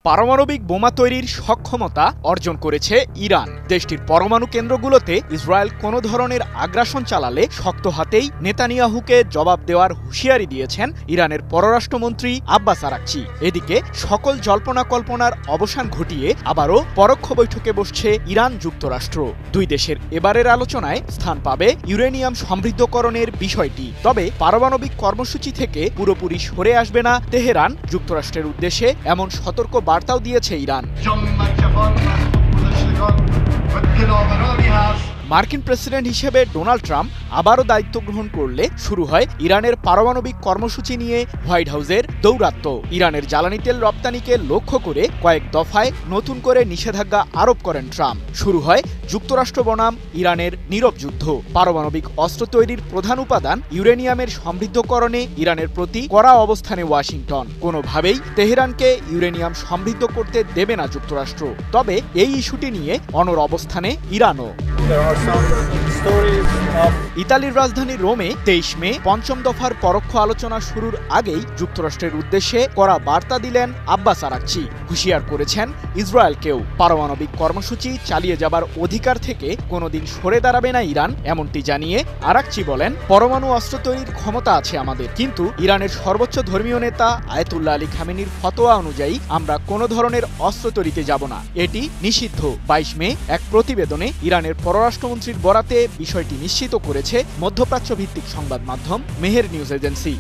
পারমাণবিক বোমা তৈরির সক্ষমতা অর্জন করেছে ইরান। দেশটির পরমাণু কেন্দ্রগুলোতে ইসরায়েল কোনো ধরনের আগ্রাসন চালালে শক্ত হাতেই নেতানিয়াহুকে জবাব দেওয়ার হুঁশিয়ারি দিয়েছেন ইরানের পররাষ্ট্রমন্ত্রী আব্বাস আরাকচি। এদিকে সকল জল্পনা কল্পনার অবসান ঘটিয়ে আবারও পরোক্ষ বৈঠকে বসছে ইরান যুক্তরাষ্ট্র। দুই দেশের এবারের আলোচনায় স্থান পাবে ইউরেনিয়াম সমৃদ্ধকরণের বিষয়টি। তবে পারমাণবিক কর্মসূচি থেকে পুরোপুরি সরে আসবে না তেহরান। যুক্তরাষ্ট্রের উদ্দেশ্যে এমন সতর্ক বার্তাও দিয়েছে ইরান। মার্কিন প্রেসিডেন্ট হিসেবে ডোনাল্ড ট্রাম্প আবারও দায়িত্ব গ্রহণ করলে শুরু হয় ইরানের পারমাণবিক কর্মসূচি নিয়ে হোয়াইট হাউসের দৌরাত্ম্য। ইরানের জ্বালানি তেল রপ্তানিকে লক্ষ্য করে কয়েক দফায় নতুন করে নিষেধাজ্ঞা আরোপ করেন ট্রাম্প। শুরু হয় যুক্তরাষ্ট্র বনাম ইরানের নীরব যুদ্ধ। পারমাণবিক অস্ত্র তৈরির প্রধান উপাদান ইউরেনিয়ামের সমৃদ্ধকরণে ইরানের প্রতি কড়া অবস্থানে ওয়াশিংটন। কোনোভাবেই তেহরানকে ইউরেনিয়াম সমৃদ্ধ করতে দেবে না যুক্তরাষ্ট্র। তবে এই ইস্যুটি নিয়ে অনড় অবস্থানে ইরানও। ইতালির রাজধানী রোমে 23 মে পঞ্চম দফার পরোক্ষ আলোচনা শুরুর আগেই যুক্তরাষ্ট্রের উদ্দেশ্যে কড়া বার্তা দিলেন আব্বাস আরাকচি। হুঁশিয়ার করেছেন ইসরায়েলকেও পারমাণবিক কর্মসূচি চালিয়ে যাবার অধিকার থেকে কোনোদিন সরে দাঁড়াবে না ইরান। এমনটি জানিয়ে আরাকচি বলেন, পরমাণু অস্ত্র তৈরির ক্ষমতা আছে আমাদের, কিন্তু ইরানের সর্বোচ্চ ধর্মীয় নেতা আয়াতুল্লাহ আলী খামেনির ফতোয়া অনুযায়ী আমরা কোনো ধরনের অস্ত্র তৈরিতে যাব না। এটি নিষিদ্ধ। 22 মে এক প্রতিবেদনে ইরানের পররাষ্ট্রমন্ত্রীর বরাতে বিষয়টি নিশ্চিত করেছে মধ্যপ্রাচ্য ভিত্তিক সংবাদ মাধ্যম মেহের নিউজ এজেন্সি।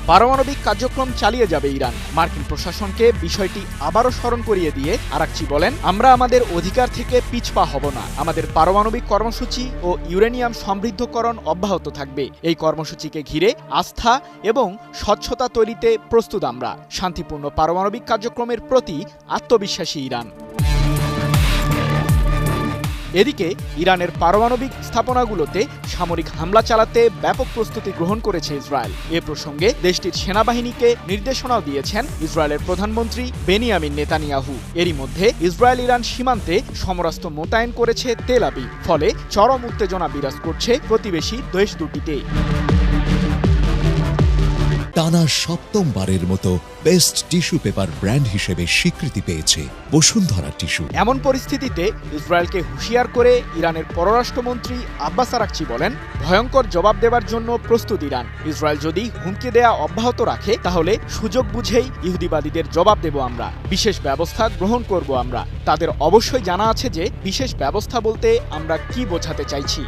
পারমাণবিক কার্যক্রম চালিয়ে যাবে ইরান। মার্কিন প্রশাসনকে বিষয়টি আবারও স্মরণ করিয়ে দিয়ে আরাকচি বলেন, আমরা আমাদের অধিকার থেকে পিছপা হব না। আমাদের পারমাণবিক কর্মসূচি ও ইউরেনিয়াম সমৃদ্ধকরণ অব্যাহত থাকবে। এই কর্মসূচিকে ঘিরে আস্থা এবং স্বচ্ছতা তৈরিতে প্রস্তুত আমরা। শান্তিপূর্ণ পারমাণবিক কার্যক্রমের প্রতি আত্মবিশ্বাসী ইরান। এদিকে ইরানের পারমাণবিক স্থাপনাগুলোতে সামরিক হামলা চালাতে ব্যাপক প্রস্তুতি গ্রহণ করেছে ইসরায়েল। এ প্রসঙ্গে দেশটির সেনাবাহিনীকে নির্দেশনাও দিয়েছেন ইসরায়েলের প্রধানমন্ত্রী বেনিয়ামিন নেতানিয়াহু। এরই মধ্যে ইসরায়েল ইরান সীমান্তে সমরাস্ত্র মোতায়েন করেছে তেল আবিব। ফলে চরম উত্তেজনা বিরাজ করছে প্রতিবেশী দেশ দুটিতে। টানা সপ্তমবারের মতো বেস্ট টিস্যু পেপার ব্র্যান্ড হিসেবে স্বীকৃতি পেয়েছে বসুন্ধরা টিস্যু। এমন পরিস্থিতিতে ইসরায়েলকে হুঁশিয়ার করে ইরানের পররাষ্ট্রমন্ত্রী আব্বাস আরাকচি বলেন, ভয়ঙ্কর জবাব দেওয়ার জন্য প্রস্তুত ইরান। ইসরায়েল যদি হুমকি দেয়া অব্যাহত রাখে তাহলে সুযোগ বুঝেই ইহুদিবাদীদের জবাব দেব আমরা। বিশেষ ব্যবস্থা গ্রহণ করব আমরা। তাদের অবশ্যই জানা আছে যে বিশেষ ব্যবস্থা বলতে আমরা কি বোঝাতে চাইছি।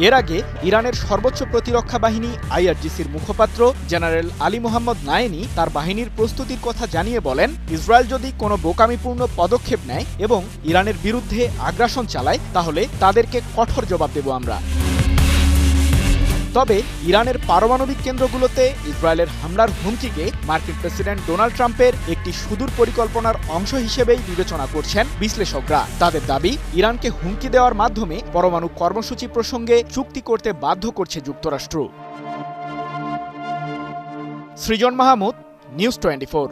এর আগে ইরানের সর্বোচ্চ প্রতিরক্ষা বাহিনী IRGCর মুখপাত্র জেনারেল আলী মোহাম্মদ নায়েনি তার বাহিনীর প্রস্তুতির কথা জানিয়ে বলেন, ইসরায়েল যদি কোনো বোকামিপূর্ণ পদক্ষেপ নেয় এবং ইরানের বিরুদ্ধে আগ্রাসন চালায় তাহলে তাদেরকে কঠোর জবাব দেব আমরা। তবে ইরানের পারমাণবিক কেন্দ্রগুলোতে ইসরায়েলের হামলার হুমকিকে মার্কিন প্রেসিডেন্ট ডোনাল্ড ট্রাম্পের একটি সুদূর পরিকল্পনার অংশ হিসেবেই বিবেচনা করছেন বিশ্লেষকরা। তাদের দাবি, ইরানকে হুমকি দেওয়ার মাধ্যমে পরমাণু কর্মসূচি প্রসঙ্গে চুক্তি করতে বাধ্য করছে যুক্তরাষ্ট্র। সৃজন মাহমুদ, নিউজ 24।